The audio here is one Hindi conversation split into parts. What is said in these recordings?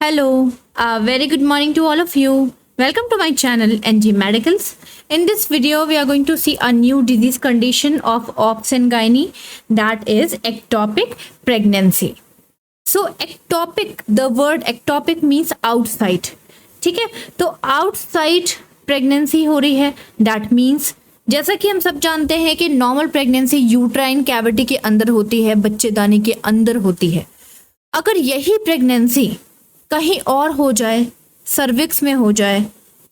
Hello, very good morning to all of you. Welcome to my channel NG Medicals. In this video, we are going to see a new disease condition of obs and gynae, that is ectopic pregnancy. So ectopic, the word ectopic means outside. ठीक है, तो outside pregnancy हो रही है, that means जैसा कि हम सब जानते हैं कि नॉर्मल प्रेगनेंसी यूट्राइन कैविटी के अंदर होती है, बच्चेदानी के अंदर होती है। अगर यही प्रेगनेंसी कहीं और हो जाए, सर्विक्स में हो जाए,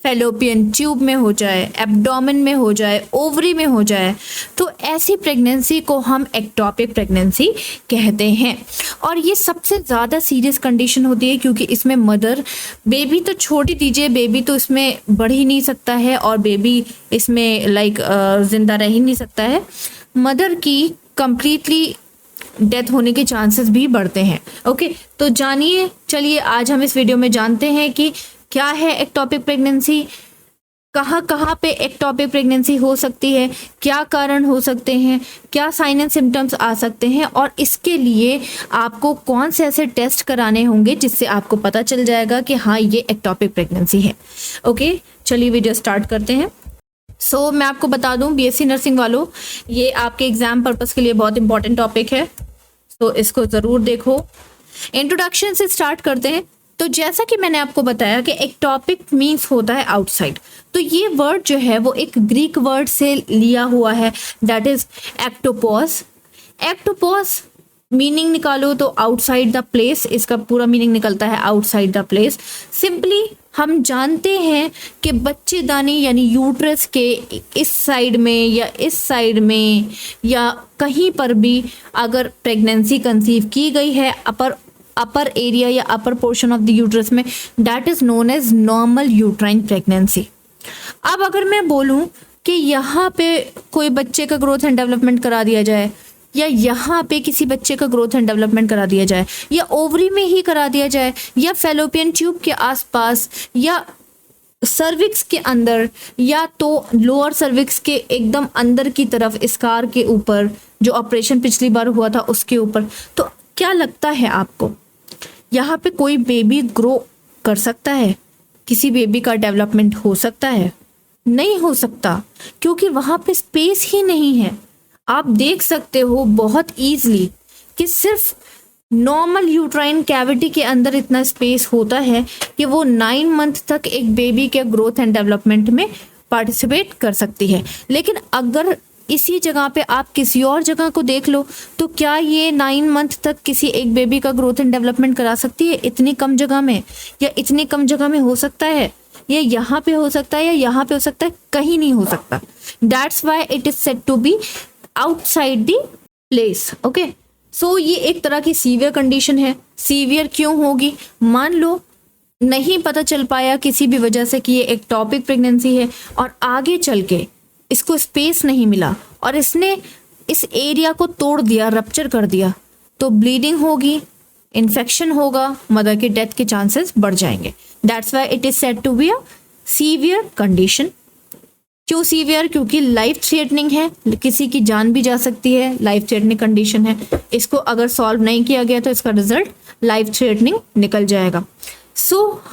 फैलोपियन ट्यूब में हो जाए, एब्डोमेन में हो जाए, ओवरी में हो जाए, तो ऐसी प्रेगनेंसी को हम एक्टोपिक प्रेगनेंसी कहते हैं। और ये सबसे ज़्यादा सीरियस कंडीशन होती है क्योंकि इसमें मदर, बेबी तो छोड़ ही दीजिए, बेबी तो इसमें बढ़ ही नहीं सकता है और बेबी इसमें जिंदा रह ही नहीं सकता है। मदर की कंप्लीटली डेथ होने के चांसेस भी बढ़ते हैं। ओके, तो जानिए, चलिए आज हम इस वीडियो में जानते हैं कि क्या है एक्टोपिक प्रेगनेंसी, कहाँ कहाँ पे एक्टोपिक प्रेगनेंसी हो सकती है, क्या कारण हो सकते हैं, क्या साइन एंड सिम्टम्स आ सकते हैं और इसके लिए आपको कौन से ऐसे टेस्ट कराने होंगे जिससे आपको पता चल जाएगा कि हाँ ये एक्टोपिक प्रेगनेंसी है। ओके, चलिए वीडियो स्टार्ट करते हैं। मैं आपको बता दूं, बीएससी नर्सिंग वालों, ये आपके एग्जाम पर्पस के लिए बहुत इंपॉर्टेंट टॉपिक है, तो इसको ज़रूर देखो। इंट्रोडक्शन से स्टार्ट करते हैं। तो जैसा कि मैंने आपको बताया कि एक्टोपिक मीन्स होता है आउटसाइड, तो ये वर्ड जो है वो एक ग्रीक वर्ड से लिया हुआ है, दैट इज एक्टोपॉस। एक्टोपॉस मीनिंग निकालो तो आउटसाइड द प्लेस, इसका पूरा मीनिंग निकलता है आउटसाइड द प्लेस। सिंपली हम जानते हैं कि बच्चेदानी यानी यूट्रस के इस साइड में या इस साइड में या कहीं पर भी अगर प्रेगनेंसी कंसीव की गई है अपर एरिया या upper portion of the uterus में, that is known as normal uterine pregnancy. अब अगर मैं बोलूं कि यहाँ पे कोई बच्चे का ग्रोथ एंड डेवलपमेंट करा दिया जाए या यहाँ पे किसी बच्चे का ग्रोथ एंड डेवलपमेंट करा दिया जाए या ओवरी में ही करा दिया जाए या फैलोपियन ट्यूब के आसपास या सर्विक्स के अंदर या तो लोअर सर्विक्स के एकदम अंदर की तरफ स्कार के ऊपर, जो ऑपरेशन पिछली बार हुआ था उसके ऊपर, तो क्या लगता है आपको यहाँ पे कोई बेबी ग्रो कर सकता है? किसी बेबी का डेवलपमेंट हो सकता है? नहीं हो सकता, क्योंकि वहाँ पे स्पेस ही नहीं है। आप देख सकते हो बहुत ईजिली कि सिर्फ नॉर्मल यूट्राइन कैविटी के अंदर इतना स्पेस होता है कि वो 9 मंथ तक एक बेबी के ग्रोथ एंड डेवलपमेंट में पार्टिसिपेट कर सकती है। लेकिन अगर इसी जगह पे आप किसी और जगह को देख लो तो क्या ये 9 मंथ तक किसी एक बेबी का ग्रोथ एंड डेवलपमेंट करा सकती है इतनी कम जगह में? या इतनी कम जगह में हो सकता है? या यहाँ पे हो सकता है या यहाँ पे हो सकता है? कहीं नहीं हो सकता। That's why it is said to be outside the place. Okay, so ये एक तरह की सीवियर कंडीशन है। सीवियर क्यों होगी? मान लो नहीं पता चल पाया किसी भी वजह से कि ये एक्टोपिक प्रेगनेंसी है और आगे चल के इसको स्पेस नहीं मिला और इसने इस एरिया को तोड़ दिया, रप्चर कर दिया, तो ब्लीडिंग होगी, इन्फेक्शन होगा, मदर की डेथ के चांसेस बढ़ जाएंगे। That's why it is said to be a severe condition. क्यों सीवियर? क्योंकि लाइफ थ्रेटनिंग है, किसी की जान भी जा सकती है, लाइफ थ्रेटनिंग कंडीशन है। इसको अगर सॉल्व नहीं किया गया तो इसका रिजल्ट लाइफ थ्रेटनिंग निकल जाएगा।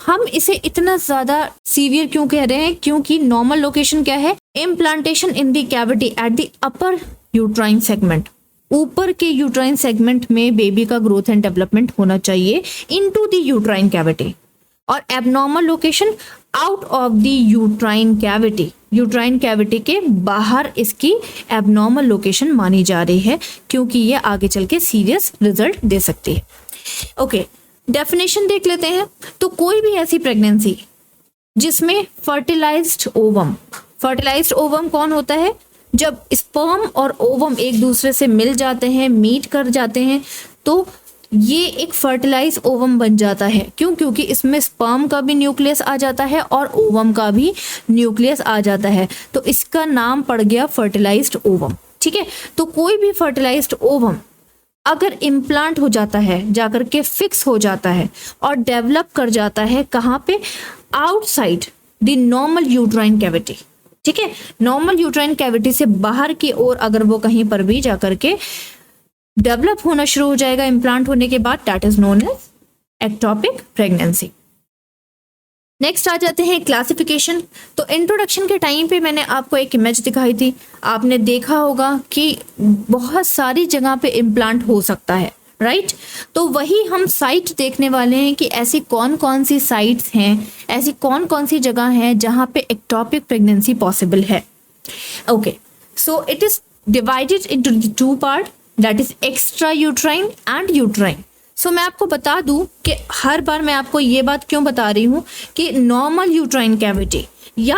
हम इसे इतना ज्यादा सीवियर क्यों कह रहे हैं? क्योंकि नॉर्मल लोकेशन क्या है? Implantation in the cavity at the upper uterine segment. ऊपर के यूट्राइन सेगमेंट में बेबी का ग्रोथ एंड डेवलपमेंट होना चाहिए इनटू द यूट्राइन कैविटी। और abnormal location out of the uterine cavity, uterine cavity के बाहर इसकी एबनॉर्मल लोकेशन मानी जा रही है क्योंकि ये आगे चल के सीरियस रिजल्ट दे सकती है। ओके, डेफिनेशन देख लेते हैं। तो कोई भी ऐसी प्रेगनेंसी जिसमें फर्टिलाइज्ड ओवम कौन होता है? जब स्पर्म और ओवम एक दूसरे से मिल जाते हैं, मीट कर जाते हैं, तो ये एक फर्टिलाइज ओवम बन जाता है। क्यों? क्योंकि इसमें स्पर्म का भी न्यूक्लियस आ जाता है और ओवम का भी न्यूक्लियस आ जाता है, तो इसका नाम पड़ गया फर्टिलाइज्ड ओवम। ठीक है, तो कोई भी फर्टिलाइज्ड ओवम अगर इम्प्लांट हो जाता है, जाकर के फिक्स हो जाता है और डेवलप कर जाता है, कहाँ पे? Outside the normal uterine cavity. ठीक है, नॉर्मल यूट्राइन कैविटी से बाहर की ओर अगर वो कहीं पर भी जाकर के डेवलप होना शुरू हो जाएगा इम्प्लांट होने के बाद, that is known as ectopic pregnancy. Next आ जाते हैं क्लासिफिकेशन। तो इंट्रोडक्शन के टाइम पे मैंने आपको एक इमेज दिखाई थी, आपने देखा होगा कि बहुत सारी जगह पे इम्प्लांट हो सकता है, राइट। तो वही हम साइट देखने वाले हैं कि ऐसी कौन कौन सी साइट्स हैं, ऐसी कौन कौन सी जगह हैं जहाँ पे एक्टोपिक प्रेगनेंसी पॉसिबल है। Okay, so it is divided into the two part, that is extra uterine and uterine. So मैं आपको बता दूं कि हर बार मैं आपको ये बात क्यों बता रही हूँ कि नॉर्मल यूट्राइन कैविटी या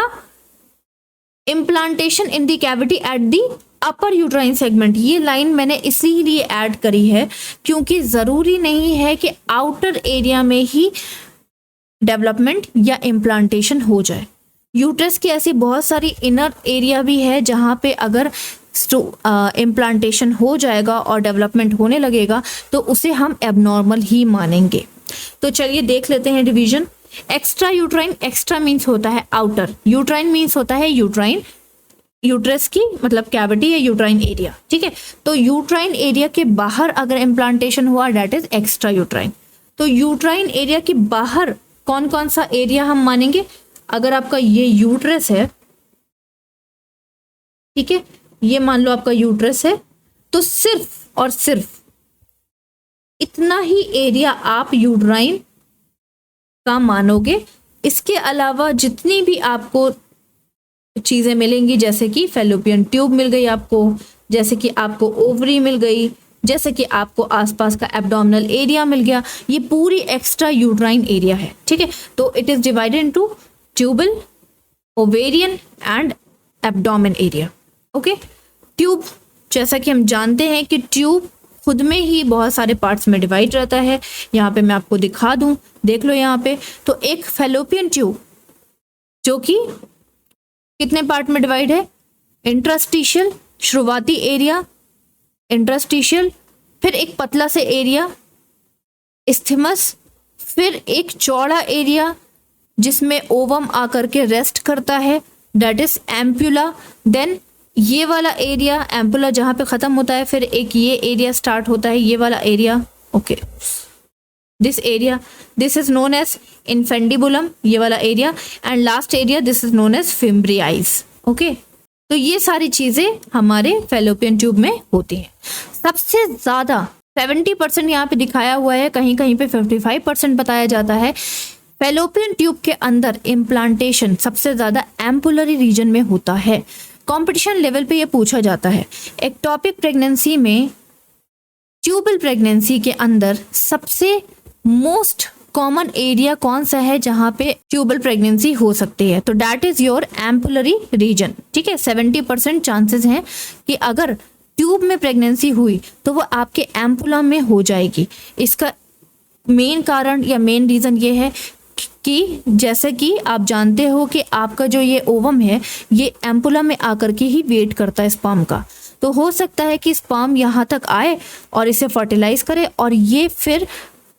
implantation in the cavity at the upper uterine segment, ये लाइन मैंने इसीलिए ऐड करी है क्योंकि ज़रूरी नहीं है कि आउटर एरिया में ही डेवलपमेंट या इम्प्लांटेशन हो जाए। यूट्रस की ऐसी बहुत सारी इनर एरिया भी है जहाँ पे अगर इम्प्लांटेशन हो जाएगा और डेवलपमेंट होने लगेगा तो उसे हम एबनॉर्मल ही मानेंगे। तो चलिए देख लेते हैं division. Extra uterine, extra means होता है आउटर, यूट्राइन मीन्स होता है यूट्राइन, यूट्रस की मतलब कैविटी या यूट्राइन एरिया, ठीक है। तो यूट्राइन एरिया के बाहर अगर इम्प्लांटेशन हुआ दैट इज एक्स्ट्रा यूट्राइन। तो यूट्राइन एरिया के बाहर कौन कौन सा एरिया हम मानेंगे? अगर आपका ये यूट्रस है, ठीक है, ये मान लो आपका यूट्रस है, तो सिर्फ और सिर्फ इतना ही एरिया आप यूट्राइन का मानोगे। इसके अलावा जितनी भी आपको चीजें मिलेंगी, जैसे कि फेलोपियन ट्यूब मिल गई आपको, जैसे कि आपको ओवरी मिल गई, जैसे कि आपको आसपास का एब्डोमिनल एरिया मिल गया, ये पूरी एक्स्ट्रा यूट्राइन एरिया है, ठीक है। तो it is divided into tubal, ovarian and abdomen area. Okay, tube, जैसा कि हम जानते हैं कि ट्यूब खुद में ही बहुत सारे पार्ट्स में डिवाइड रहता है। यहाँ पे मैं आपको दिखा दूं, देख लो यहाँ पे। तो एक फेलोपियन ट्यूब जो कि कितने पार्ट में डिवाइड है? इंट्रास्टिशियल, शुरुआती एरिया इंट्रास्टिशियल, फिर एक पतला से एरिया इस्थेमस, फिर एक चौड़ा एरिया जिसमें ओवम आकर के रेस्ट करता है, दैट इज एम्पुला। देन ये वाला एरिया एम्पुला जहां पे खत्म होता है, फिर एक ये एरिया स्टार्ट होता है, ये वाला area. Okay, this area, this is known as infundibulum, ये वाला area, and last area this is known as fimbriae. Okay, तो ये सारी चीजें हमारे फेलोपियन ट्यूब में होती हैं। सबसे ज्यादा 70% यहाँ पे दिखाया हुआ है, कहीं कहीं पे 55% बताया जाता है। फेलोपियन ट्यूब के अंदर इम्प्लांटेशन सबसे ज्यादा एम्पुलरी रीजन में होता है। कंपटीशन लेवल पे ये पूछा जाता है, एक्टोपिक प्रेगनेंसी में ट्यूबल प्रेगनेंसी के अंदर सबसे मोस्ट कॉमन एरिया कौन सा है जहां पे ट्यूबल प्रेगनेंसी हो सकती है? तो that is your ampullary region, ठीक है। 70% चांसेस हैं कि अगर ट्यूब में प्रेगनेंसी हुई तो वो आपके एम्पुला में हो जाएगी। इसका मेन कारण या मेन रीजन ये है कि जैसे कि आप जानते हो कि आपका जो ये ओवम है ये एम्पुला में आकर के ही वेट करता है स्पर्म का। तो हो सकता है कि स्पर्म यहाँ तक आए और इसे फर्टिलाइज करे और ये फिर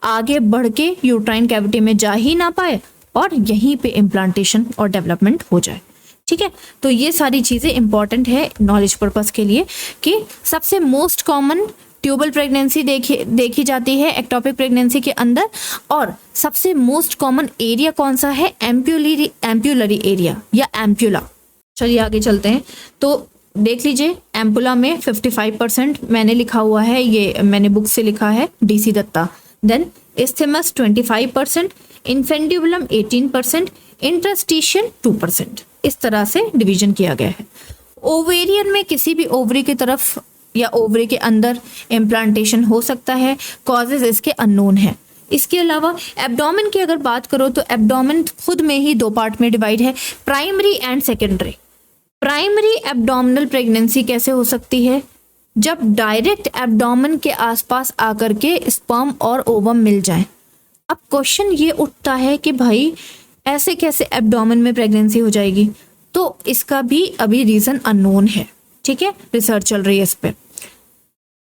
आगे बढ़ के यूट्राइन कैविटी में जा ही ना पाए और यहीं पे इम्प्लांटेशन और डेवलपमेंट हो जाए, ठीक है। तो ये सारी चीज़ें इंपॉर्टेंट है नॉलेज पर्पस के लिए कि सबसे मोस्ट कॉमन ट्यूबल प्रेगनेंसी देखी जाती है एक्टोपिक प्रेगनेंसी के अंदर, और सबसे मोस्ट कॉमन एरिया कौन सा है? एम्पुलरी एरिया या एम्पुला। चलिए आगे चलते हैं। तो देख लीजिए, एम्पुला में 55% मैंने लिखा हुआ है, ये मैंने बुक से लिखा है, DC Dutta. Then isthmus 25%, infundibulum 18%, interstitial 2%। इस तरह से डिवीजन किया गया है। ओवेरियन में किसी भी ओवरी की तरफ या ओवरी के अंदर इम्प्लांटेशन हो सकता है, कॉजेज इसके अननोन है। इसके अलावा एब्डोमेन की अगर बात करो तो एब्डोमेन खुद में ही दो पार्ट में डिवाइड है, primary and secondary. Primary abdominal pregnancy कैसे हो सकती है? जब डायरेक्ट एब्डोमेन के आसपास आकर के स्पर्म और ओवम मिल जाएं। अब क्वेश्चन ये उठता है कि भाई ऐसे कैसे एब्डोमेन में प्रेगनेंसी हो जाएगी? तो इसका भी अभी रीजन अननोन है, ठीक है, रिसर्च चल रही है इस पे।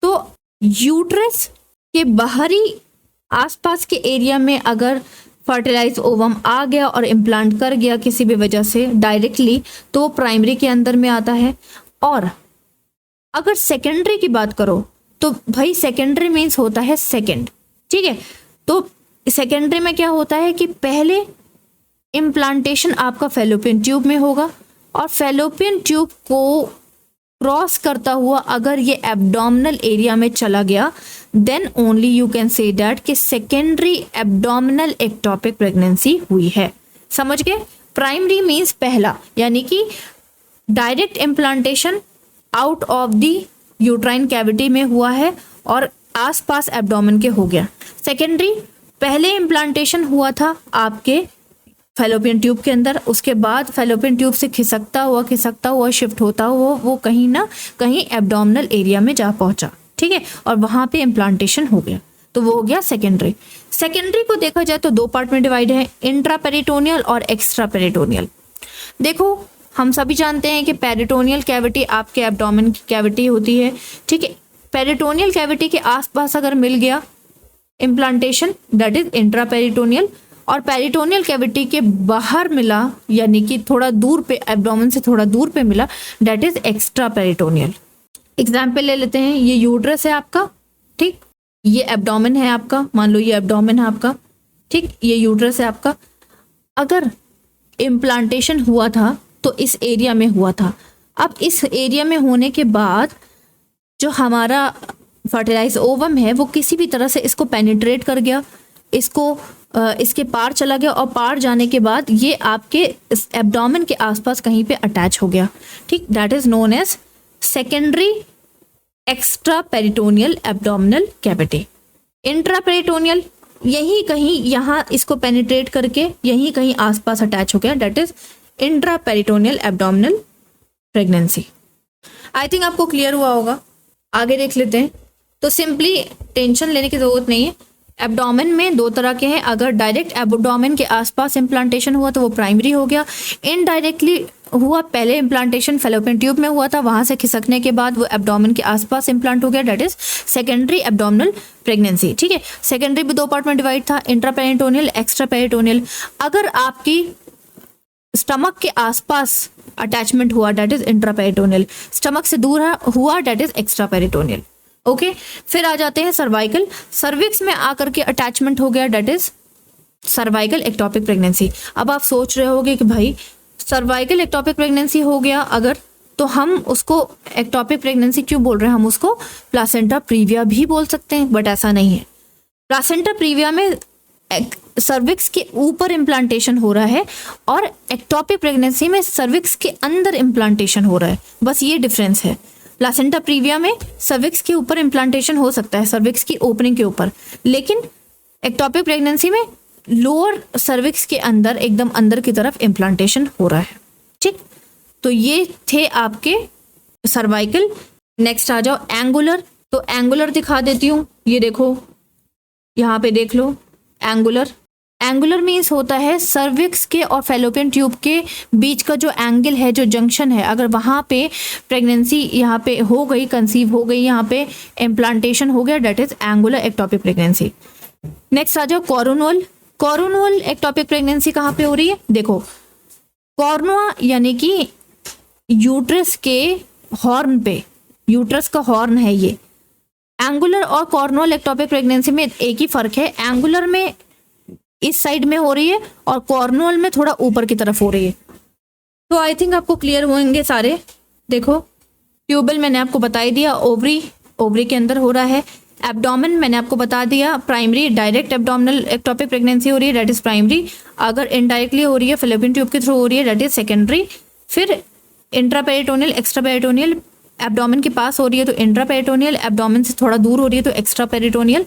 तो यूट्रस के बाहरी आसपास के एरिया में अगर फर्टिलाइज ओवम आ गया और इम्प्लांट कर गया किसी भी वजह से डायरेक्टली, तो वो प्राइमरी के अंदर में आता है। और अगर सेकेंडरी की बात करो तो भाई सेकेंडरी मीन्स होता है सेकेंड, ठीक है। तो सेकेंडरी में क्या होता है कि पहले इम्प्लांटेशन आपका फैलोपियन ट्यूब में होगा और फैलोपियन ट्यूब को क्रॉस करता हुआ अगर ये एब्डोमिनल एरिया में चला गया then only you can say that कि सेकेंडरी एब्डोमिनल एक्टोपिक प्रेगनेंसी हुई है। समझ गए? प्राइमरी मीन्स पहला, यानी कि direct implantation out of the uterine cavity में हुआ है और आसपास एब्डोमेन के हो गया। सेकेंडरी, पहले इम्प्लांटेशन हुआ था आपके फैलोपियन ट्यूब के अंदर, उसके बाद फैलोपियन ट्यूब से खिसकता हुआ शिफ्ट होता हुआ वो कहीं ना कहीं एब्डोमिनल एरिया में जा पहुंचा, ठीक है, और वहां पे इम्प्लांटेशन हो गया, तो वो हो गया सेकेंडरी। सेकेंडरी को देखा जाए तो दो पार्ट में डिवाइड है, इंट्रा पेरिटोनियल और एक्स्ट्रा पेरिटोनियल। देखो हम सभी जानते हैं कि पेरिटोनियल कैविटी आपके एब्डोमेन की कैविटी होती है, ठीक है। पेरिटोनियल कैविटी के आसपास अगर मिल गया implantation that is intra peritoneal, और पेरिटोनियल कैविटी के बाहर मिला यानी कि थोड़ा दूर पे, एब्डोमेन से थोड़ा दूर पे मिला, that is extra peritoneal. Example ले लेते हैं, ये यूट्रस है आपका, ठीक, ये एब्डोमेन है आपका, मान लो ये एब्डोमेन है आपका, ठीक, ये यूट्रस है आपका। अगर इम्प्लांटेशन हुआ था तो इस एरिया में हुआ था। अब इस एरिया में होने के बाद जो हमारा फर्टिलाइज ओवम है वो किसी भी तरह से इसको पेनिट्रेट कर गया, इसको इसके पार चला गया, और पार जाने के बाद ये आपके एब्डोमेन के आसपास कहीं पे अटैच हो गया, ठीक, that is known as secondary extraperitoneal abdominal cavity. Intraperitoneal यही कहीं यहाँ इसको पेनिट्रेट करके यहीं कहीं आसपास अटैच हो गया, that is intra peritoneal abdominal pregnancy. I think आपको क्लियर हुआ होगा। आगे देख लेते हैं। तो सिंपली टेंशन लेने की जरूरत नहीं है। एब्डोमेन में दो तरह के हैं, अगर डायरेक्ट एब्डोमेन के आसपास इम्प्लांटेशन हुआ तो वो प्राइमरी हो गया, इनडायरेक्टली हुआ, पहले इम्प्लांटेशन फैलोपियन ट्यूब में हुआ था, वहां से खिसकने के बाद वो एब्डोमेन के आसपास इम्प्लांट हो गया, that is secondary abdominal pregnancy, ठीक है। सेकेंडरी भी दो पार्ट में डिवाइड था, इंट्रा पेरिटोनियल, एक्स्ट्रा पेरिटोनियल। अगर आपकी स्टमक के आसपास अटैचमेंट हुआ that is intra peritoneal, stomach से दूर हुआ that is extra peritoneal, okay. फिर आ जाते हैं सर्वाइकल, सर्विक्स में आकर के अटैचमेंट हो गया that is cervical ectopic pregnancy. अब आप सोच रहे होगे कि भाई सर्वाइकल एक्टोपिक प्रेगनेंसी हो गया अगर, तो हम उसको एक्टोपिक प्रेगनेंसी क्यों बोल रहे हैं, हम उसको प्लासेंटा प्रीविया भी बोल सकते हैं, बट ऐसा नहीं है। प्लासेंटा प्रीविया में सर्विक्स के ऊपर इम्प्लांटेशन हो रहा है और एक्टोपिक प्रेगनेंसी में सर्विक्स के अंदर इम्प्लांटेशन हो रहा है, बस ये डिफरेंस है। प्लासेंटा प्रीविया में सर्विक्स के ऊपर इम्प्लांटेशन हो सकता है, सर्विक्स की ओपनिंग के ऊपर, लेकिन एक्टोपिक प्रेगनेंसी में लोअर सर्विक्स के अंदर एकदम अंदर की तरफ इम्प्लांटेशन हो रहा है, ठीक। तो ये थे आपके सर्वाइकल। नेक्स्ट आ जाओ एंगुलर। तो एंगुलर दिखा देती हूँ, ये देखो यहाँ पे देख लो एंगुलर। एंगुलर मीन्स होता है सर्विक्स के और फैलोपियन ट्यूब के बीच का जो एंगल है, जो जंक्शन है, अगर वहाँ पे प्रेगनेंसी यहाँ पे हो गई, कंसीव हो गई, यहाँ पे इम्प्लांटेशन हो गया, that is angular ectopic pregnancy. Next आ जाओ कॉर्नुअल। कॉर्नुअल एक्टोपिक प्रेगनेंसी कहाँ पे हो रही है, देखो कॉर्नुआ यानी कि यूट्रस के हॉर्न पे, यूट्रस का हॉर्न है ये। एंगुलर और कॉर्नुअल एक्टोपिक प्रेगनेंसी में एक ही फर्क है, एंगुलर में इस साइड में हो रही है और कॉर्नुअल में थोड़ा ऊपर की तरफ हो रही है। तो आई थिंक आपको क्लियर होंगे सारे। देखो ट्यूबल मैंने आपको बता ही दिया, ओवरी के अंदर हो रहा है। एब्डोमेन मैंने आपको बता दिया, primary direct abdominal ectopic pregnancy हो रही है, दैट इज प्राइमरी। अगर इनडायरेक्टली हो रही है, फैलोपियन ट्यूब के थ्रू हो रही है, दैट इज सेकेंडरी। फिर इंट्रापेरिटोनियल, एक्स्ट्रापेरिटोनियल, एब्डोमेन के पास हो रही है तो इंट्रापेरिटोनियल, एब्डोमेन से थोड़ा दूर हो रही है तो एक्स्ट्रापेरिटोनियल।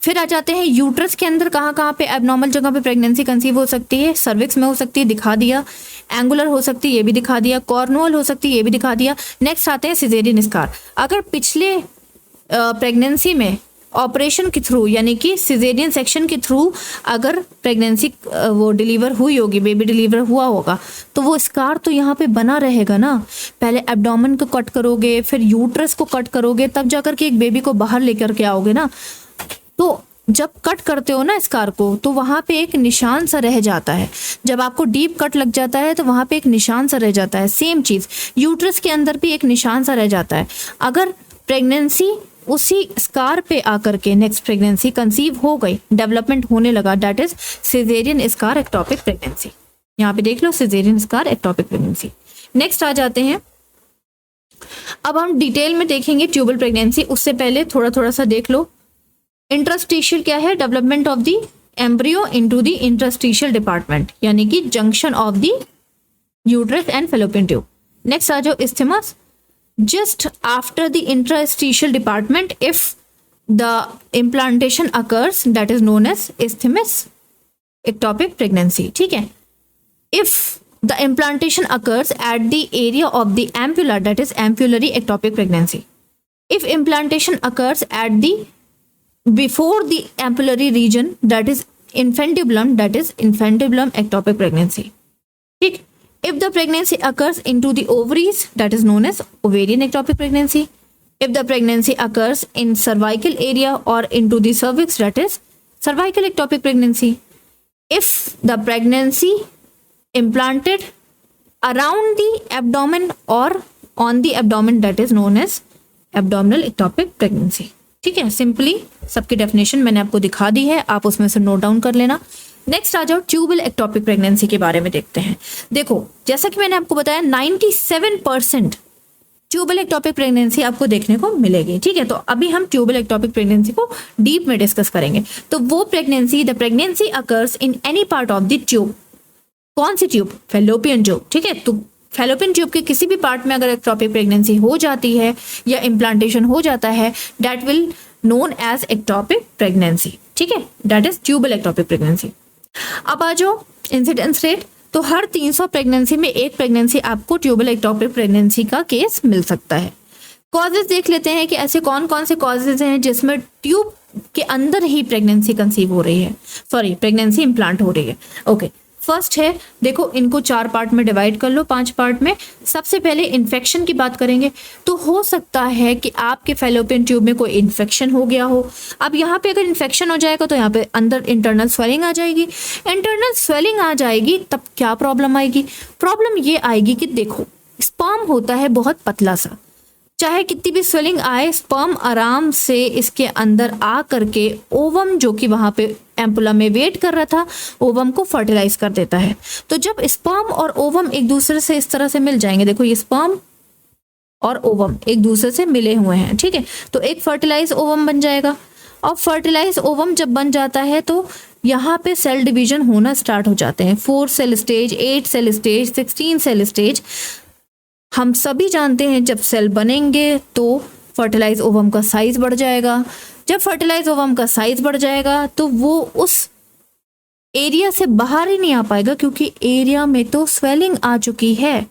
फिर आ जाते हैं यूट्रस के अंदर कहाँ कहाँ पे एबनॉर्मल जगह पे प्रेगनेंसी कंसीव हो सकती है। सर्विक्स में हो सकती है, दिखा दिया। एंगुलर हो सकती है, ये भी दिखा दिया। कॉर्नुअल हो सकती है, ये भी दिखा दिया। नेक्स्ट आते हैं सिजेरियन स्कार। अगर पिछले प्रेगनेंसी में ऑपरेशन के थ्रू यानी कि सिजेरियन सेक्शन के थ्रू अगर प्रेगनेंसी वो डिलीवर हुई होगी, बेबी डिलीवर हुआ होगा, तो वो स्कार तो यहाँ पे बना रहेगा ना। पहले एब्डोमेन को कट करोगे, फिर यूट्रस को कट करोगे, तब जाकर के एक बेबी को बाहर लेकर के आओगे ना। तो जब कट करते हो ना स्कार को, तो वहाँ पे एक निशान सा रह जाता है। जब आपको डीप कट लग जाता है तो वहाँ पे एक निशान सा रह जाता है। सेम चीज़ यूट्रस के अंदर भी एक निशान सा रह जाता है। अगर प्रेगनेंसी उसी स्कार पे आकर के नेक्स्ट प्रेगनेंसी कंसीव हो गई, डेवलपमेंट होने लगा, that is caesarean scar ectopic pregnancy. यहाँ पे देख लो caesarean scar ectopic pregnancy. Next आ जाते हैं, अब हम डिटेल में देखेंगे ट्यूबल प्रेगनेंसी, उससे पहले थोड़ा सा देख लो इंटरस्टिशियल क्या है, development of the embryo into the interstitial department, यानी कि junction of the uterus and fallopian tube. Next आ जाओ isthmus, just after the interstitial department if the implantation occurs that is known as isthmus ectopic pregnancy, ठीक है। if the implantation occurs at the area of the ampulla that is ampullary ectopic pregnancy, if implantation occurs at the before the ampullary region that is infundibulum ectopic pregnancy, ठीक। If the pregnancy occurs into the ovaries, that is known as ovarian ectopic pregnancy. If the pregnancy occurs in cervical area or into the cervix, that is cervical ectopic pregnancy. If the pregnancy implanted around the abdomen or on the abdomen, that is known as abdominal ectopic pregnancy. ठीक है, सिंपली सबकी डेफिनेशन मैंने आपको दिखा दी है, आप उसमें से नोट डाउन कर लेना। नेक्स्ट आ जाओ ट्यूबल एक्टोपिक प्रेगनेंसी के बारे में देखते हैं। देखो जैसा कि मैंने आपको बताया 97% ट्यूबल एक्टोपिक प्रेगनेंसी आपको देखने को मिलेगी, ठीक है। तो अभी हम ट्यूबल एक्टोपिक प्रेगनेंसी को डीप में डिस्कस करेंगे। तो वो pregnancy, the pregnancy occurs in any part of the tube, कौन सी ट्यूब, फैलोपियन ट्यूब, ठीक है। तो फैलोपियन ट्यूब के किसी भी पार्ट में अगर एक्टोपिक प्रेगनेंसी हो जाती है या इम्प्लांटेशन हो जाता है, that will known as ectopic pregnancy, ठीक है, that is tubal ectopic pregnancy. अब आ जाओ इंसिडेंस रेट, तो हर 300 प्रेगनेंसी में एक प्रेगनेंसी आपको ट्यूबल एक्टोपिक प्रेगनेंसी का केस मिल सकता है। कॉजेज देख लेते हैं कि ऐसे कौन कौन से कॉजेज हैं जिसमें ट्यूब के अंदर ही प्रेगनेंसी कंसीव हो रही है, सॉरी प्रेगनेंसी इम्प्लांट हो रही है। ओके, फर्स्ट है, देखो इनको 4 पार्ट में डिवाइड कर लो, 5 पार्ट में। सबसे पहले इन्फेक्शन की बात करेंगे, तो हो सकता है कि आपके फैलोपियन ट्यूब में कोई इन्फेक्शन हो गया हो। अब यहाँ पे अगर इन्फेक्शन हो जाएगा तो यहाँ पे अंदर इंटरनल स्वेलिंग आ जाएगी। इंटरनल स्वेलिंग आ जाएगी तब क्या प्रॉब्लम आएगी, प्रॉब्लम ये आएगी कि देखो स्पर्म होता है बहुत पतला सा, चाहे कितनी भी स्वेलिंग आए, स्पर्म आराम से इसके अंदर आ करके ओवम जो कि वहां पे एम्पुला में वेट कर रहा था, ओवम को फर्टिलाइज कर देता है। तो जब स्पर्म और ओवम एक दूसरे से इस तरह से मिल जाएंगे, देखो ये स्पर्म और ओवम एक दूसरे से मिले हुए हैं, ठीक है, तो एक फर्टिलाइज ओवम बन जाएगा। और फर्टिलाइज ओवम जब बन जाता है तो यहाँ पे सेल डिवीजन होना स्टार्ट हो जाते हैं, 4 cell stage, 8 cell stage, 16 cell stage. हम सभी जानते हैं जब सेल बनेंगे तो फर्टिलाइज ओवम का साइज बढ़ जाएगा। जब फर्टिलाइज ओवम का साइज बढ़ जाएगा तो वो उस एरिया से बाहर ही नहीं आ पाएगा, क्योंकि एरिया में तो स्वेलिंग आ चुकी है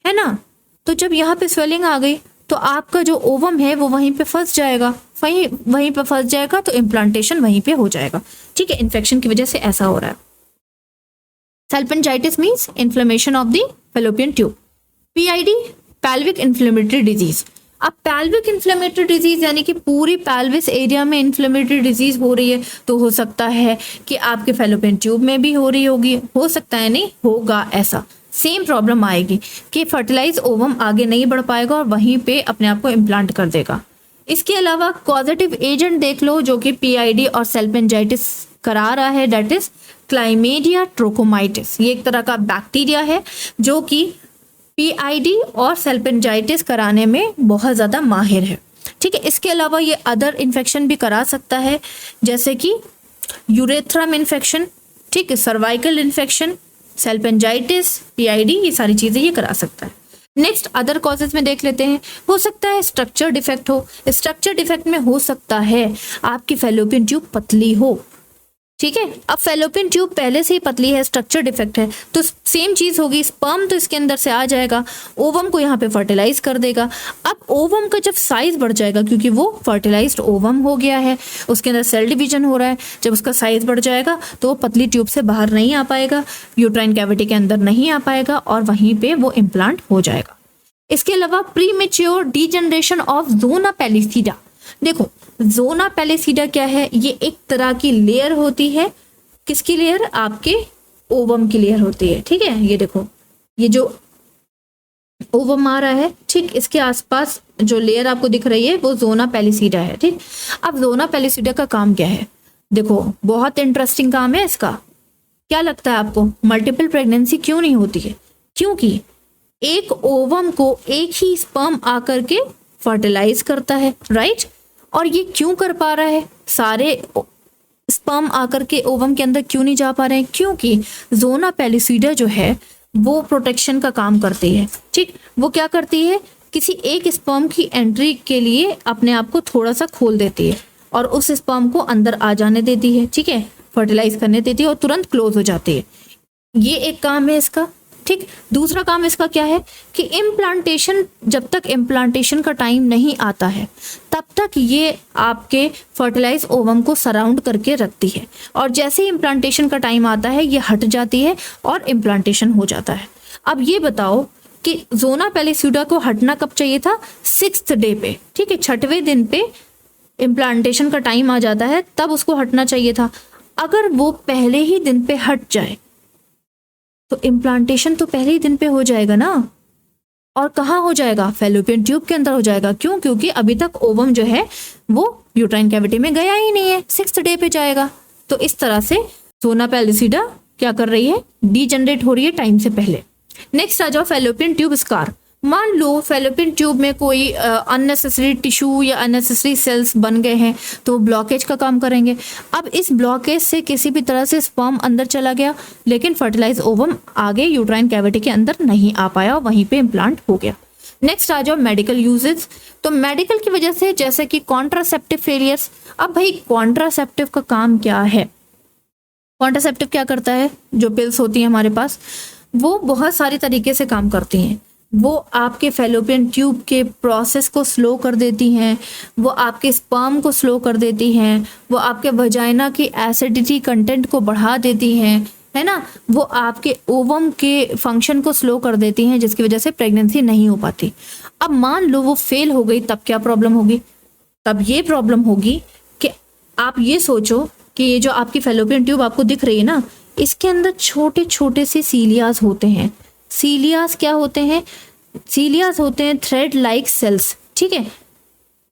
ना। तो जब यहाँ पे स्वेलिंग आ गई तो आपका जो ओवम है वो वहीं पे फंस जाएगा, वहीं पे फंस जाएगा, तो इम्प्लांटेशन वहीं पे हो जाएगा, ठीक है। इन्फेक्शन की वजह से ऐसा हो रहा है। Salpingitis means inflammation of the fallopian tube. PID pelvic inflammatory disease. अब पैल्विक इन्फ्लेमेटरी डिजीज यानी कि पूरी पैल्विस एरिया में इन्फ्लेमेटरी डिजीज हो रही है, तो हो सकता है कि आपके फैलोपियन ट्यूब में भी हो रही होगी, हो सकता है नहीं होगा, ऐसा सेम प्रॉब्लम आएगी कि फर्टिलाइज ओवम आगे नहीं बढ़ पाएगा और वहीं पे अपने आप को इम्प्लांट कर देगा। इसके अलावा कॉजेटिव एजेंट देख लो जो कि PID और सल्पेंजाइटिस करा रहा है, दैट इज क्लाइमेडिया ट्रोकोमाइटिस। ये एक तरह का बैक्टीरिया है जो कि PID और सल्पेंजाइटिस कराने में बहुत ज़्यादा माहिर है, ठीक है। इसके अलावा ये अदर इन्फेक्शन भी करा सकता है, जैसे कि यूरेथ्रम इन्फेक्शन, ठीक है, सर्वाइकल इन्फेक्शन, सल्पेंजाइटिस, PID, ये सारी चीज़ें ये करा सकता है। नेक्स्ट अदर कॉजेज में देख लेते हैं। हो सकता है स्ट्रक्चर डिफेक्ट हो। स्ट्रक्चर डिफेक्ट में हो सकता है आपकी फैलोपियन ट्यूब पतली हो, ठीक है। अब फैलोपियन ट्यूब पहले से ही पतली है, स्ट्रक्चर डिफेक्ट है, तो सेम चीज होगी, स्पर्म तो इसके अंदर से आ जाएगा, ओवम को यहाँ पे फर्टिलाइज कर देगा। अब ओवम का जब साइज बढ़ जाएगा, क्योंकि वो फर्टिलाइज्ड ओवम हो गया है, उसके अंदर सेल डिवीजन हो रहा है, जब उसका साइज बढ़ जाएगा तो वो पतली ट्यूब से बाहर नहीं आ पाएगा, यूट्राइन कैविटी के अंदर नहीं आ पाएगा और वहीं पे वो इम्प्लांट हो जाएगा। इसके अलावा प्रीमेच्योर डीजनरेशन ऑफ ज़ोना पैलिसिडा। देखो ज़ोना पैलिसिडा क्या है, ये एक तरह की लेयर होती है, किसकी लेयर, आपके ओवम की लेयर होती है, ठीक है। ये देखो, ये जो ओवम आ रहा है, ठीक, इसके आसपास जो लेयर आपको दिख रही है वो जोना पेलिसिडा है, ठीक। अब जोना पेलिसिडा का काम क्या है, देखो बहुत इंटरेस्टिंग काम है इसका। क्या लगता है आपको मल्टीपल प्रेगनेंसी क्यों नहीं होती है? क्योंकि एक ओवम को एक ही स्पर्म आकर के फर्टिलाइज करता है, राइट। और ये क्यों कर पा रहा है? सारे स्पर्म आकर के ओवम के अंदर क्यों नहीं जा पा रहे हैं? क्योंकि जोना पेलिसिडा जो है वो प्रोटेक्शन का काम करती है, ठीक। वो क्या करती है, किसी एक स्पर्म की एंट्री के लिए अपने आप को थोड़ा सा खोल देती है और उस स्पर्म को अंदर आ जाने देती है, ठीक है, फर्टिलाइज करने देती है और तुरंत क्लोज हो जाती है। ये एक काम है इसका, ठीक। दूसरा काम इसका क्या है कि इम्प्लांटेशन, जब तक इम्प्लांटेशन का टाइम नहीं आता है तब तक ये आपके फर्टिलाइज ओवम को सराउंड करके रखती है, और जैसे ही इम्प्लांटेशन का टाइम आता है ये हट जाती है और इम्प्लांटेशन हो जाता है। अब ये बताओ कि जोना पेलिसिडा को हटना कब चाहिए था? 6th डे पे, ठीक है, 6वें दिन पे इम्प्लांटेशन का टाइम आ जाता है, तब उसको हटना चाहिए था। अगर वो पहले ही दिन पे हट जाए तो इम्प्लांटेशन तो पहले ही दिन पे हो जाएगा ना, और कहाँ हो जाएगा? फैलोपियन ट्यूब के अंदर हो जाएगा। क्यों? क्योंकि अभी तक ओवम जो है वो यूट्राइन कैविटी में गया ही नहीं है, 6th डे पे जाएगा। तो इस तरह से जोना पेलिसिडा क्या कर रही है? डीजनरेट हो रही है टाइम से पहले। नेक्स्ट आ जाओ फैलोपियन ट्यूब स्कार। मान लो फैलोपियन ट्यूब में कोई अननेसेसरी टिश्यू या अननेसेसरी सेल्स बन गए हैं तो ब्लॉकेज का काम करेंगे। अब इस ब्लॉकेज से किसी भी तरह से स्पर्म अंदर चला गया लेकिन फर्टिलाइज ओवम आगे यूट्राइन कैविटी के अंदर नहीं आ पाया, वहीं पे इम्प्लांट हो गया। नेक्स्ट आ जाओ मेडिकल यूजेस। तो मेडिकल की वजह से जैसे कि कॉन्ट्रासेप्टिव फेलियर्स। अब भाई कॉन्ट्रासेप्टिव का काम क्या है? कॉन्ट्रासेप्टिव क्या करता है? जो पिल्स होती हैं हमारे पास वो बहुत सारे तरीके से काम करती हैं। वो आपके फैलोपियन ट्यूब के प्रोसेस को स्लो कर देती हैं, वो आपके स्पर्म को स्लो कर देती हैं, वो आपके वजाइना की एसिडिटी कंटेंट को बढ़ा देती हैं, है ना। वो आपके ओवम के फंक्शन को स्लो कर देती हैं जिसकी वजह से प्रेगनेंसी नहीं हो पाती। अब मान लो वो फेल हो गई, तब क्या प्रॉब्लम होगी? तब ये प्रॉब्लम होगी कि आप ये सोचो कि ये जो आपकी फैलोपियन ट्यूब आपको दिख रही है ना, इसके अंदर छोटे छोटे से सीलियास होते हैं। सीलियास क्या होते हैं? सीलियास होते हैं थ्रेड लाइक सेल्स, ठीक है।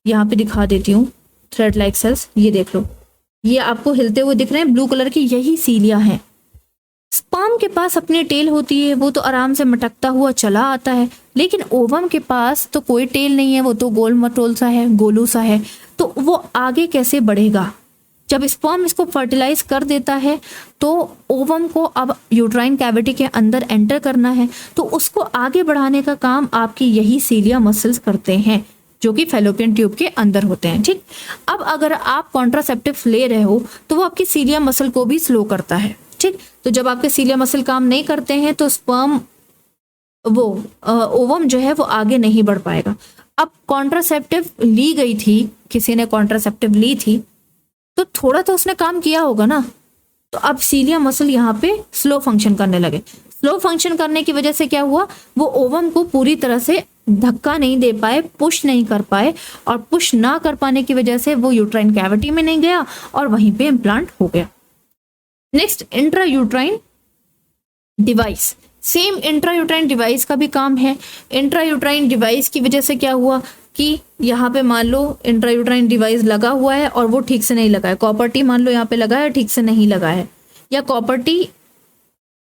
यहाँ पे दिखा देती हूँ थ्रेड लाइक सेल्स, ये देख लो, ये आपको हिलते हुए दिख रहे हैं ब्लू कलर की, यही सीलिया है। स्पर्म के पास अपनी टेल होती है, वो तो आराम से मटकता हुआ चला आता है, लेकिन ओवम के पास तो कोई टेल नहीं है, वो तो गोल मटोल सा है, गोलू सा है। तो वो आगे कैसे बढ़ेगा? जब स्पर्म इसको फर्टिलाइज कर देता है तो ओवम को अब यूट्राइन कैविटी के अंदर एंटर करना है, तो उसको आगे बढ़ाने का काम आपकी यही सीलिया मसल्स करते हैं जो कि फैलोपियन ट्यूब के अंदर होते हैं, ठीक। अब अगर आप कॉन्ट्रासेप्टिव ले रहे हो तो वो आपकी सीलिया मसल को भी स्लो करता है, ठीक। तो जब आपके सीलिया मसल काम नहीं करते हैं तो स्पर्म वो ओवम जो है वो आगे नहीं बढ़ पाएगा। अब कॉन्ट्रासेप्टिव ली गई थी, किसी ने कॉन्ट्रासेप्टिव ली थी तो थोड़ा तो उसने काम किया होगा ना। तो अब सीलिया मसल यहाँ पे स्लो फंक्शन करने लगे। स्लो फंक्शन करने की वजह से क्या हुआ? वो ओवम को पूरी तरह से धक्का नहीं दे पाए, पुश नहीं कर पाए, और पुश ना कर पाने की वजह से वो यूट्राइन कैविटी में नहीं गया और वहीं पे इम्प्लांट हो गया। Next intra uterine device. Same intra uterine device का भी काम है। इंट्रा यूट्राइन डिवाइस की वजह से क्या हुआ कि यहाँ पे मान लो इंट्रा यूट्राइन डिवाइस लगा हुआ है और वो ठीक से नहीं लगा है। कॉपर टी मान लो यहाँ पे लगा है, ठीक से नहीं लगा है, या कॉपर टी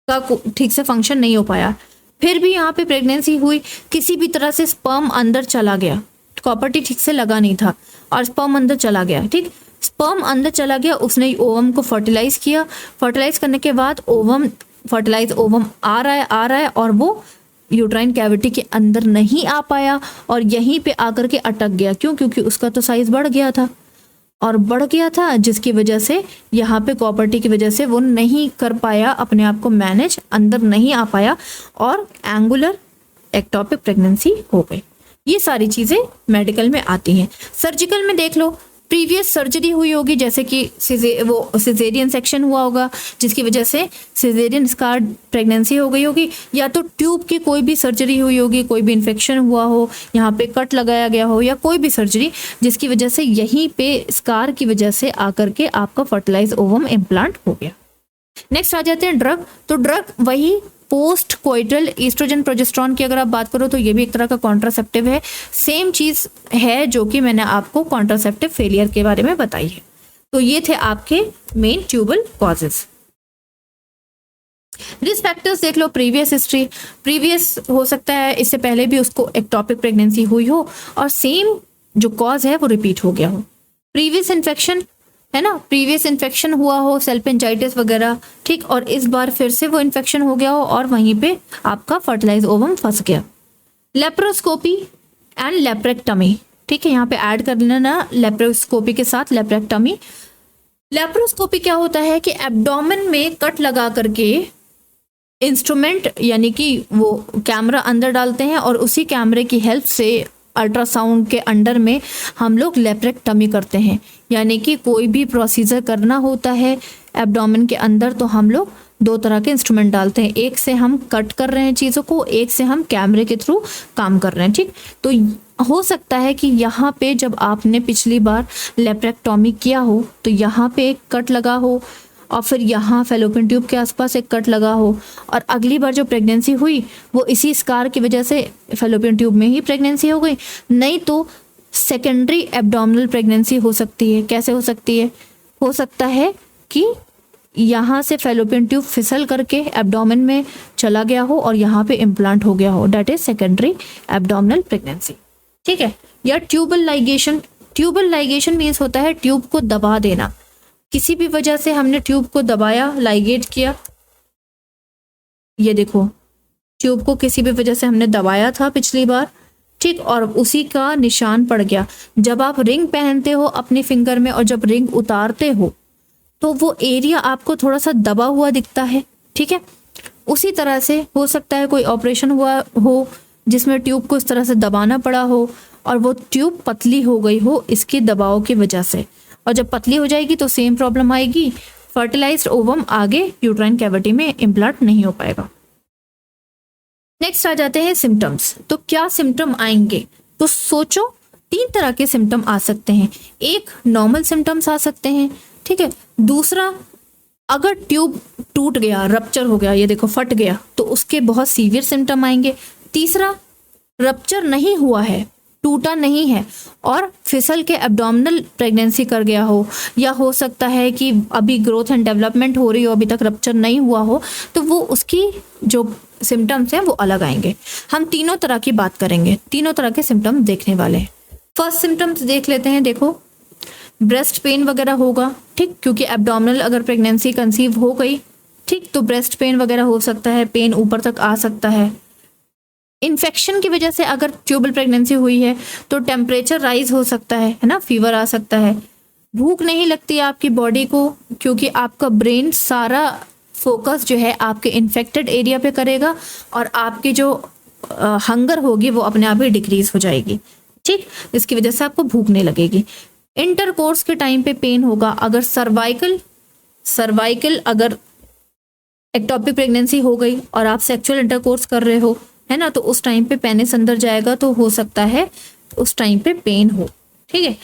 का ठीक से फंक्शन नहीं हो पाया, फिर भी यहाँ पे प्रेगनेंसी हुई, किसी भी तरह से स्पर्म अंदर चला गया, कॉपर टी ठीक से लगा नहीं था और स्पर्म अंदर चला गया, ठीक। स्पर्म अंदर चला गया, उसने ओवम को फर्टिलाइज किया। फर्टिलाइज करने के बाद ओवम फर्टिलाइज ओवम आ रहा है और वो यूट्राइन कैविटी के अंदर नहीं आ पाया और यहीं पे आकर के अटक गया। क्यों? क्योंकि उसका तो साइज बढ़ गया था जिसकी वजह से यहाँ पे कॉपर टी की वजह से वो नहीं कर पाया अपने आप को मैनेज, अंदर नहीं आ पाया और एंगुलर एक्टोपिक प्रेगनेंसी हो गई। ये सारी चीजें मेडिकल में आती हैं। सर्जिकल में देख लो, प्रीवियस सर्जरी हुई होगी, जैसे कि सिजेरियन सेक्शन हुआ होगा जिसकी वजह से सिजेरियन स्कार प्रेगनेंसी हो गई होगी, या तो ट्यूब की कोई भी सर्जरी हुई होगी, कोई भी इन्फेक्शन हुआ हो, यहाँ पे कट लगाया गया हो, या कोई भी सर्जरी जिसकी वजह से यहीं पे स्कार की वजह से आकर के आपका फर्टिलाइज ओवम इम्प्लांट हो गया। नेक्स्ट आ जाते हैं ड्रग। तो ड्रग वही पोस्ट कोइटल ईस्ट्रोजन प्रोजेस्टेरॉन की अगर आप बात करो तो ये भी एक तरह का कॉन्ट्रासेप्टिव है। सेम चीज है जो कि मैंने आपको कॉन्ट्रासेप्टिव फेलियर के बारे में बताई है। तो ये थे आपके main tubal causes. Risk factors देख लो, प्रीवियस हिस्ट्री, प्रीवियस हो सकता है इससे पहले भी उसको एक्टोपिक प्रेगनेंसी हुई हो और सेम जो कॉज है वो रिपीट हो गया हो। प्रीवियस इन्फेक्शन है ना, प्रीवियस इन्फेक्शन हुआ हो, सेल्फेंजाइटिस वगैरह, ठीक, और इस बार फिर से वो इन्फेक्शन हो गया हो और वहीं पे आपका फर्टिलाइज ओवम फंस गया। लेप्रोस्कोपी एंड लेप्रेक्टमी, ठीक है, यहाँ पे ऐड कर लेना लेप्रोस्कोपी के साथ लेप्रेक्टमी। लेप्रोस्कोपी क्या होता है कि एब्डोमेन में कट लगा करके इंस्ट्रूमेंट यानी कि वो कैमरा अंदर डालते हैं और उसी कैमरे की हेल्प से अल्ट्रासाउंड के अंडर में हम लोग लेप्रेक्टमी करते हैं। यानी कि कोई भी प्रोसीजर करना होता है एब्डोमेन के अंदर तो हम लोग दो तरह के इंस्ट्रूमेंट डालते हैं, एक से हम कट कर रहे हैं चीज़ों को, एक से हम कैमरे के थ्रू काम कर रहे हैं, ठीक। तो हो सकता है कि यहाँ पे जब आपने पिछली बार लेप्रेक्टोमी किया हो तो यहाँ पे एक कट लगा हो और फिर यहाँ फेलोपियन ट्यूब के आसपास एक कट लगा हो और अगली बार जो प्रेगनेंसी हुई वो इसी स्कार की वजह से फेलोपियन ट्यूब में ही प्रेगनेंसी हो गई। नहीं तो सेकेंडरी एब्डोमिनल प्रेगनेंसी हो सकती है। कैसे हो सकती है? हो सकता है कि यहाँ से फेलोपियन ट्यूब फिसल करके एब्डोमेन में चला गया हो और यहाँ पे इम्प्लांट हो गया हो, that is secondary abdominal pregnancy, ठीक है। या tubal ligation, tubal ligation means होता है ट्यूब को दबा देना। किसी भी वजह से हमने ट्यूब को दबाया, लाइगेट किया, ये देखो ट्यूब को किसी भी वजह से हमने दबाया था पिछली बार, ठीक, और उसी का निशान पड़ गया। जब आप रिंग पहनते हो अपनी फिंगर में और जब रिंग उतारते हो तो वो एरिया आपको थोड़ा सा दबा हुआ दिखता है, ठीक है। उसी तरह से हो सकता है कोई ऑपरेशन हुआ हो जिसमें ट्यूब को इस तरह से दबाना पड़ा हो और वो ट्यूब पतली हो गई हो इसके दबाव की वजह से, और जब पतली हो जाएगी तो सेम प्रॉब्लम आएगी, फर्टिलाइज्ड ओवम आगे यूट्राइन कैविटी में इम्प्लांट नहीं हो पाएगा। नेक्स्ट आ जाते हैं सिम्टम्स। तो क्या सिम्टम आएंगे? तो सोचो, तीन तरह के सिम्टम आ सकते हैं। एक नॉर्मल सिम्टम्स आ सकते हैं, ठीक है। दूसरा, अगर ट्यूब टूट गया, रप्चर हो गया, ये देखो फट गया, तो उसके बहुत सीवियर सिम्टम आएंगे। तीसरा, रप्चर नहीं हुआ है, टूटा नहीं है और फिसल के एब्डोमिनल प्रेगनेंसी कर गया हो, या हो सकता है कि अभी ग्रोथ एंड डेवलपमेंट हो रही हो, अभी तक रप्चर नहीं हुआ हो, तो वो उसकी जो सिम्टम्स हैं वो अलग आएंगे। हम तीनों तरह की बात करेंगे, तीनों तरह के सिम्टम्स देखने वाले हैं। फर्स्ट सिम्टम्स देख लेते हैं। देखो, ब्रेस्ट पेन वगैरह होगा, ठीक, क्योंकि एब्डोमिनल अगर प्रेगनेंसी कंसीव हो गई, ठीक, तो ब्रेस्ट पेन वगैरह हो सकता है, पेन ऊपर तक आ सकता है। इन्फेक्शन की वजह से अगर ट्यूबल प्रेगनेंसी हुई है तो टेम्परेचर राइज हो सकता है ना, फीवर आ सकता है। भूख नहीं लगती आपकी बॉडी को क्योंकि आपका ब्रेन सारा फोकस जो है आपके इन्फेक्टेड एरिया पे करेगा और आपकी जो हंगर होगी वो अपने आप ही डिक्रीज हो जाएगी, ठीक, इसकी वजह से आपको भूख नहीं लगेगी। इंटरकोर्स के टाइम पे पेन होगा। अगर सर्वाइकल अगर एक्टोपिक प्रेगनेंसी हो गई और आप सेक्सुअल इंटरकोर्स कर रहे हो, है ना, तो उस टाइम पे पेनिस अंदर जाएगा तो हो सकता है उस टाइम पे पेन हो, ठीक है,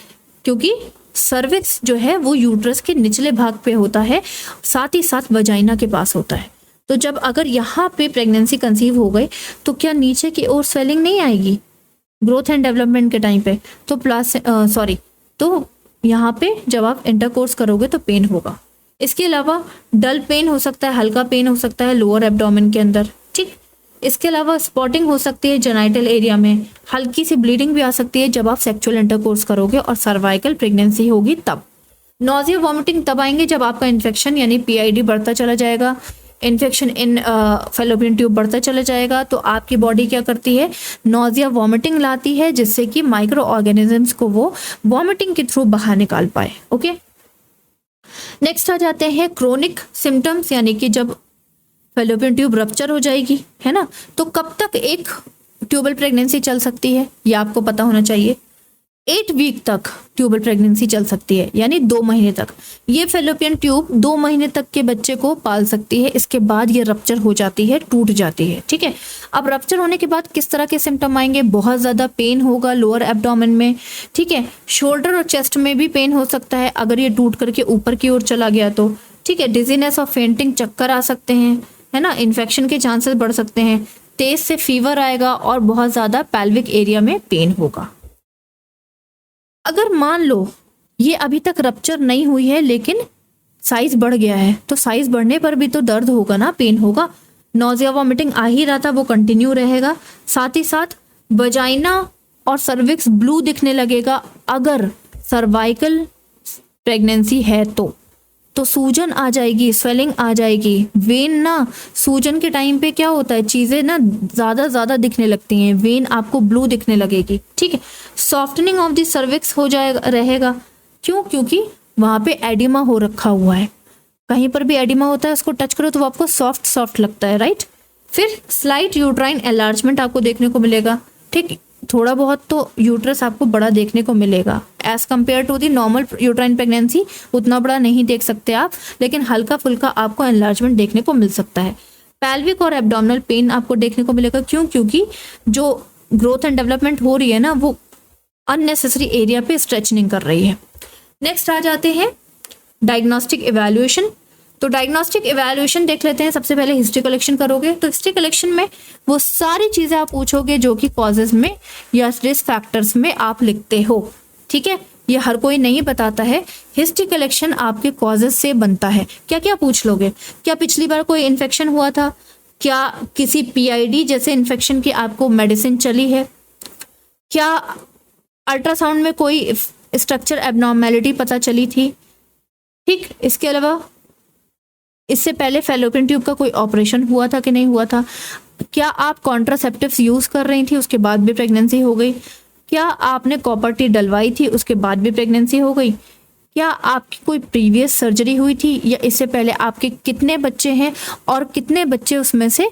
क्योंकि सर्विक्स जो है वो यूट्रस के निचले भाग पे होता है, साथ ही साथ वजाइना के पास होता है। तो जब अगर यहाँ पे प्रेगनेंसी कंसीव हो गई तो क्या नीचे की ओर स्वेलिंग नहीं आएगी ग्रोथ एंड डेवलपमेंट के टाइम पे? तो तो यहाँ पे जब आप इंटरकोर्स करोगे तो पेन होगा। इसके अलावा डल पेन हो सकता है, हल्का पेन हो सकता है लोअर एब्डोमेन के अंदर, ठीक। इसके अलावा स्पॉटिंग हो सकती है जेनाइटल एरिया में, हल्की सी ब्लीडिंग भी आ सकती है जब आप सेक्सुअल इंटरकोर्स करोगे और सर्वाइकल प्रेगनेंसी होगी तब। नॉजिया वॉमिटिंग तब आएंगे जब आपका इन्फेक्शन यानी पीआईडी बढ़ता चला जाएगा, इन्फेक्शन इन फेलोपियन ट्यूब बढ़ता चला जाएगा, तो आपकी बॉडी क्या करती है, नॉजिया वॉमिटिंग लाती है जिससे कि माइक्रो ऑर्गेनिजम्स को वो वॉमिटिंग के थ्रू बाहर निकाल पाए। ओके, नेक्स्ट आ जाते हैं क्रोनिक सिम्टम्स, यानी कि जब फेलोपियन ट्यूब रप्चर हो जाएगी, है ना, तो कब तक एक ट्यूबल प्रेगनेंसी चल सकती है ये आपको पता होना चाहिए। 8 वीक तक ट्यूबल प्रेगनेंसी चल सकती है, यानी 2 महीने तक ये फेलोपियन ट्यूब 2 महीने तक के बच्चे को पाल सकती है। इसके बाद ये रप्चर हो जाती है, टूट जाती है, ठीक है। अब रप्चर होने के बाद किस तरह के सिम्टम आएंगे? बहुत ज़्यादा पेन होगा लोअर एब्डोमेन में, ठीक है। शोल्डर और चेस्ट में भी पेन हो सकता है अगर ये टूट करके ऊपर की ओर चला गया तो, ठीक है। डिजीनेस और फेंटिंग, चक्कर आ सकते हैं, है ना, इन्फेक्शन के चांसेस बढ़ सकते हैं, तेज से फीवर आएगा और बहुत ज़्यादा पेल्विक एरिया में पेन होगा। अगर मान लो ये अभी तक रप्चर नहीं हुई है लेकिन साइज बढ़ गया है, तो साइज बढ़ने पर भी तो दर्द होगा ना, पेन होगा, नोजिया वॉमिटिंग आ ही रहा था वो कंटिन्यू रहेगा, साथ ही साथ वजाइना और सर्विक्स ब्लू दिखने लगेगा। अगर सर्वाइकल प्रेगनेंसी है तो सूजन आ जाएगी, स्वेलिंग आ जाएगी, वेन ना, सूजन के टाइम पे क्या होता है, चीज़ें ना ज़्यादा दिखने लगती हैं, वेन आपको ब्लू दिखने लगेगी, ठीक है। सॉफ्टनिंग ऑफ द सर्विक्स हो जाएगा, रहेगा, क्यों, क्योंकि वहाँ पे एडिमा हो रखा हुआ है, कहीं पर भी एडिमा होता है उसको टच करो तो वो आपको सॉफ्ट लगता है, राइट। फिर स्लाइट यूट्राइन एनलार्जमेंट आपको देखने को मिलेगा, ठीक, थोड़ा बहुत तो यूट्रस आपको बड़ा देखने को मिलेगा as compare to the normal uterine pregnancy, उतना बड़ा नहीं देख सकते आप, लेकिन हल्का फुल्का आपको एनलार्जमेंट देखने को मिल सकता है। पेल्विक और एब्डोमिनल पेन आपको देखने को मिलेगा, क्यों, क्योंकि जो ग्रोथ एंड डेवलपमेंट हो रही है ना वो अननेसेसरी एरिया पे स्ट्रेचनिंग कर रही है। नेक्स्ट आ जाते हैं डायग्नोस्टिक इवैल्यूएशन। तो डायग्नोस्टिक इवैल्यूएशन देख लेते हैं। सबसे पहले हिस्ट्री कलेक्शन करोगे, तो हिस्ट्री कलेक्शन में वो सारी चीज़ें आप पूछोगे जो कि कॉजेज में या रिस्क फैक्टर्स में आप लिखते हो, ठीक है। ये हर कोई नहीं बताता है, हिस्ट्री कलेक्शन आपके कॉजेज से बनता है। क्या क्या पूछ लोगे, क्या पिछली बार कोई इन्फेक्शन हुआ था, क्या किसी PID जैसे इन्फेक्शन की आपको मेडिसिन चली है, क्या अल्ट्रासाउंड में कोई स्ट्रक्चर एबनॉर्मेलिटी पता चली थी, ठीक। इसके अलावा इससे पहले फैलोपियन ट्यूब का कोई ऑपरेशन हुआ था कि नहीं हुआ था, क्या आप कॉन्ट्रासेप्टिव्स यूज कर रही थी उसके बाद भी प्रेगनेंसी हो गई, क्या आपने कॉपर टी डलवाई थी उसके बाद भी प्रेगनेंसी हो गई, क्या आपकी कोई प्रीवियस सर्जरी हुई थी या इससे पहले आपके कितने बच्चे हैं और कितने बच्चे उसमें से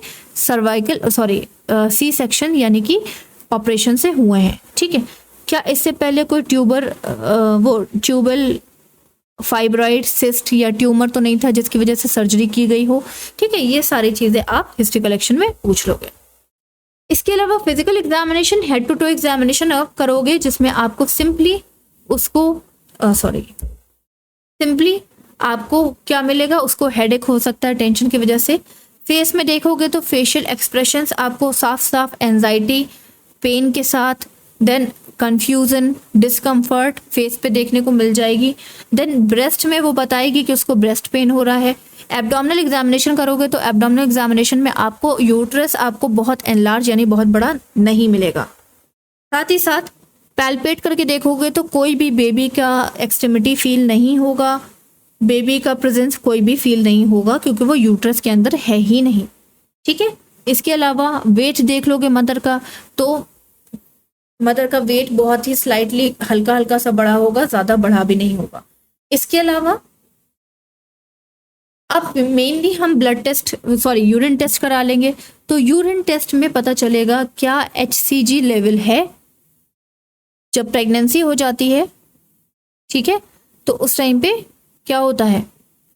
C सेक्शन यानी कि ऑपरेशन से हुए हैं, ठीक है। क्या इससे पहले कोई ट्यूबल फाइब्रॉइड सिस्ट या ट्यूमर तो नहीं था जिसकी वजह से सर्जरी की गई हो, ठीक है। ये सारी चीजें आप हिस्ट्री कलेक्शन में पूछ लोगे। इसके अलावा physical examination, head to toe examination करोगे जिसमें आपको सिंपली आपको क्या मिलेगा, उसको हेडेक हो सकता है टेंशन की वजह से। फेस में देखोगे तो फेशियल एक्सप्रेशंस आपको साफ एंजाइटी, पेन के साथ, देन कंफ्यूजन, डिस्कम्फर्ट फेस पे देखने को मिल जाएगी। देन ब्रेस्ट में वो बताएगी कि उसको ब्रेस्ट पेन हो रहा है। एब्डोमिनल एग्जामिनेशन करोगे तो एब्डोमिनल एग्जामिनेशन में आपको यूट्रस आपको बहुत एनलार्ज यानी बहुत बड़ा नहीं मिलेगा। साथ ही साथ पैल्पेट करके देखोगे तो कोई भी बेबी का एक्सट्रीमिटी फील नहीं होगा, बेबी का प्रेजेंस कोई भी फील नहीं होगा क्योंकि वो यूट्रस के अंदर है ही नहीं, ठीक है। इसके अलावा वेट देख लोगे मदर का, तो मदर का वेट बहुत ही स्लाइटली हल्का सा बड़ा होगा, ज्यादा बड़ा भी नहीं होगा। इसके अलावा अब मेनली हम यूरिन टेस्ट करा लेंगे, तो यूरिन टेस्ट में पता चलेगा क्या HCG लेवल है। जब प्रेगनेंसी हो जाती है, ठीक है, तो उस टाइम पे क्या होता है,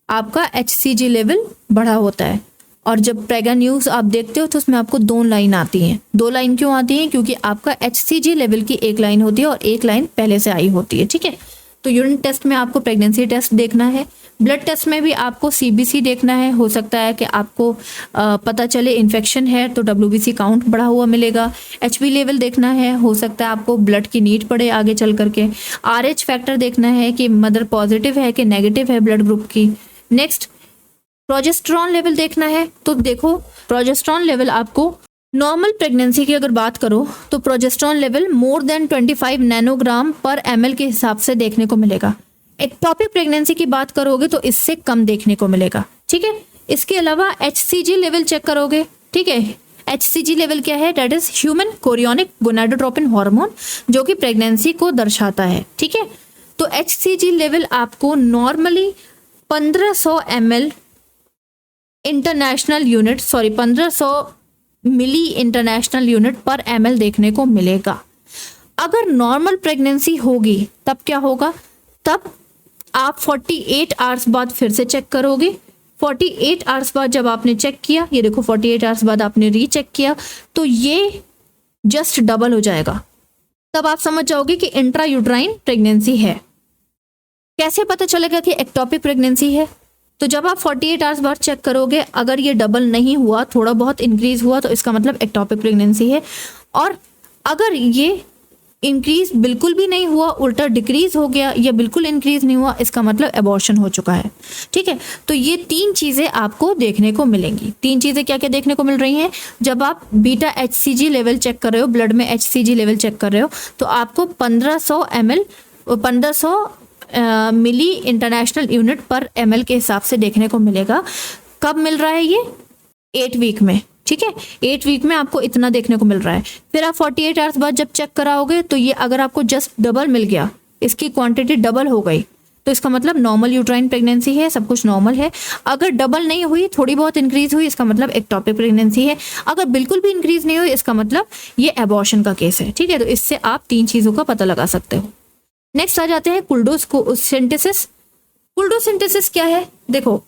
आपका HCG लेवल बढ़ा होता है। और जब प्रेगा न्यूज़ आप देखते हो तो उसमें आपको 2 लाइन आती हैं। 2 लाइन क्यों आती हैं, क्योंकि आपका HCG लेवल की 1 लाइन होती है और 1 लाइन पहले से आई होती है, ठीक है। तो यूरिन टेस्ट में आपको प्रेगनेंसी टेस्ट देखना है। ब्लड टेस्ट में भी आपको CBC देखना है, हो सकता है कि आपको पता चले इन्फेक्शन है तो WBC काउंट बढ़ा हुआ मिलेगा। HB लेवल देखना है, हो सकता है आपको ब्लड की नीड पड़े आगे चल करके। RH फैक्टर देखना है कि मदर पॉजिटिव है कि नेगेटिव है ब्लड ग्रुप की। नेक्स्ट प्रोजेस्टेरॉन लेवल देखना है, तो देखो प्रोजेस्टेरॉन लेवल आपको नॉर्मल प्रेगनेंसी की अगर बात करो तो progesterone level more than 25 nanogram पर ml के हिसाब से देखने को मिलेगा। एक्टोपिक प्रेगनेंसी की बात करोगे तो इससे कम देखने को मिलेगा, ठीक है। इसके अलावा HCG लेवल चेक करोगे, ठीक है। HCG लेवल क्या है, that is human chorionic gonadotropin hormone, जो कि प्रेगनेंसी को दर्शाता है, ठीक है। तो HCG लेवल आपको नॉर्मली 1500 ml इंटरनेशनल यूनिट 1500 मिली इंटरनेशनल यूनिट पर ml देखने को मिलेगा। अगर नॉर्मल प्रेगनेंसी होगी तब क्या होगा, तब आप 48 आवर्स बाद फिर से चेक करोगे। 48 आवर्स बाद जब आपने चेक किया, ये देखो 48 आवर्स बाद आपने रीचेक किया, तो ये जस्ट डबल हो जाएगा। तब आप समझ जाओगे कि इंट्रा यूट्राइन प्रेगनेंसी है। कैसे पता चलेगा कि एक्टोपिक प्रेगनेंसी है, तो जब आप 48 आवर्स बाद चेक करोगे, अगर ये डबल नहीं हुआ, थोड़ा बहुत इंक्रीज हुआ, तो इसका मतलब एक्टोपिक प्रेगनेंसी है। और अगर ये इंक्रीज बिल्कुल भी नहीं हुआ, उल्टा डिक्रीज हो गया या बिल्कुल इंक्रीज नहीं हुआ, इसका मतलब एबॉर्शन हो चुका है। ठीक है, तो ये 3 चीज़ें आपको देखने को मिलेंगी। 3 चीज़ें क्या क्या देखने को मिल रही हैं? जब आप बीटा HCG लेवल चेक कर रहे हो, ब्लड में HCG लेवल चेक कर रहे हो, तो आपको 1500 ml 1500 मिली इंटरनेशनल यूनिट पर ml के हिसाब से देखने को मिलेगा। कब मिल रहा है ये? 8 वीक में। ठीक है, 8 वीक में आपको इतना देखने को मिल रहा है। फिर आप 48 आवर्स बाद जब चेक कराओगे, तो ये अगर आपको जस्ट डबल मिल गया, इसकी क्वांटिटी डबल हो गई, तो इसका मतलब नॉर्मल यूट्राइन प्रेगनेंसी है, सब कुछ नॉर्मल है। अगर डबल नहीं हुई, थोड़ी बहुत इंक्रीज हुई, इसका मतलब एक्टोपिक प्रेगनेंसी है। अगर बिल्कुल भी इंक्रीज नहीं हुई, इसका मतलब ये एबॉर्शन का केस है। ठीक है, तो इससे आप 3 चीज़ों का पता लगा सकते हो। नेक्स्ट आ जाते हैं कुल्डोसिंथेसिस। कुल्डोसिंथेसिस क्या है? देखो,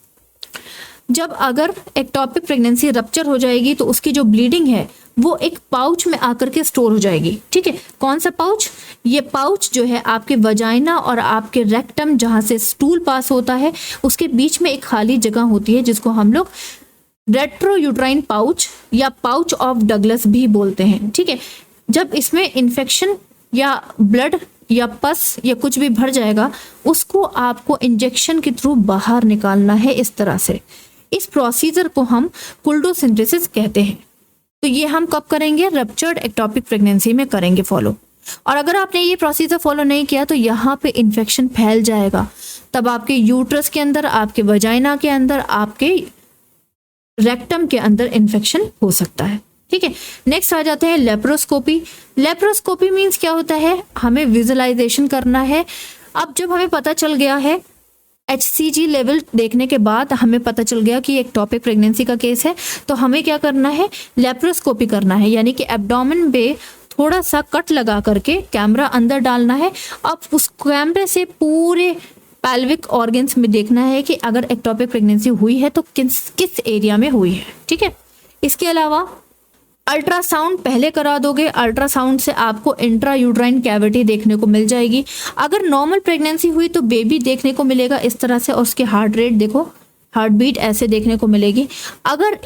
जब अगर एक्टोपिक प्रेगनेंसी रप्चर हो जाएगी, तो उसकी जो ब्लीडिंग है वो एक पाउच में आकर के स्टोर हो जाएगी। ठीक है, कौन सा पाउच? ये पाउच जो है आपके वजाइना और आपके रेक्टम, जहाँ से स्टूल पास होता है, उसके बीच में एक खाली जगह होती है, जिसको हम लोग रेट्रोयूट्राइन पाउच या पाउच ऑफ डगलस भी बोलते हैं। ठीक है, जब इसमें इन्फेक्शन या ब्लड या पस या कुछ भी भर जाएगा, उसको आपको इंजेक्शन के थ्रू बाहर निकालना है इस तरह से। इस प्रोसीजर को हम कुल्डोसिंथेसिस कहते हैं। तो ये हम कब करेंगे? रप्चर्ड एक्टोपिक प्रेगनेंसी में करेंगे फॉलो। और अगर आपने ये प्रोसीजर फॉलो नहीं किया, तो यहाँ पे इन्फेक्शन फैल जाएगा, तब आपके यूट्रस के अंदर, आपके वजाइना के अंदर, आपके रेक्टम के अंदर इन्फेक्शन हो सकता है। ठीक है, नेक्स्ट आ जाते हैं लेप्रोस्कोपी। लेप्रोस्कोपी मीन्स क्या होता है? हमें विजुअलाइजेशन करना है। अब जब हमें पता चल गया है, HCG लेवल देखने के बाद हमें पता चल गया कि एक्टोपिक प्रेगनेंसी का केस है, तो हमें क्या करना है? लेप्रोस्कोपी करना है, यानी कि एब्डोमेन में थोड़ा सा कट लगा करके कैमरा अंदर डालना है। अब उस कैमरे से पूरे पैल्विक ऑर्गन्स में देखना है कि अगर एक्टोपिक प्रेगनेंसी हुई है तो किस एरिया में हुई है। ठीक है, इसके अलावा अल्ट्रासाउंड पहले करा दोगे। अल्ट्रासाउंड से आपको इंट्रा यूट्राइन कैविटी देखने को मिल जाएगी। अगर नॉर्मल प्रेगनेंसी हुई तो बेबी देखने को मिलेगा इस तरह से, और उसके हार्ट रेट देखो, हार्ट बीट ऐसे देखने को मिलेगी। अगर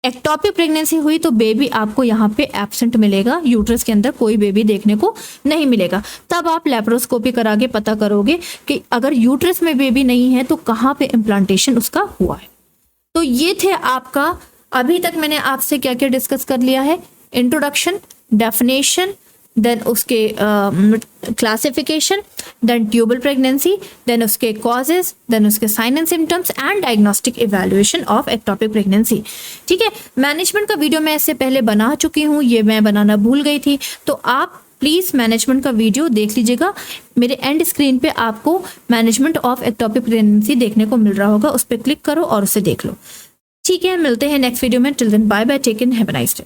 एक्टोपिक प्रेगनेंसी हुई तो बेबी आपको यहाँ पे एब्सेंट मिलेगा, यूट्रस के अंदर कोई बेबी देखने को नहीं मिलेगा। तब आप लेप्रोस्कोपी करा के पता करोगे कि अगर यूट्रस में बेबी नहीं है तो कहाँ पे इम्प्लांटेशन उसका हुआ है। तो ये थे आपका, अभी तक मैंने आपसे क्या क्या डिस्कस कर लिया है? इंट्रोडक्शन, डेफिनेशन, देन उसके classification, then tubal pregnancy, then उसके कॉजेज, देन उसके sign and symptoms and diagnostic evaluation of ectopic pregnancy. ठीक है, मैनेजमेंट का वीडियो मैं इससे पहले बना चुकी हूँ, ये मैं बनाना भूल गई थी, तो आप प्लीज़ मैनेजमेंट का वीडियो देख लीजिएगा। मेरे एंड स्क्रीन पे आपको मैनेजमेंट ऑफ एक्टोपिक प्रेगनेंसी देखने को मिल रहा होगा, उस पर क्लिक करो और उसे देख लो। ठीक है, मिलते हैं नेक्स्ट वीडियो में। Till then bye bye, take care, have a nice day.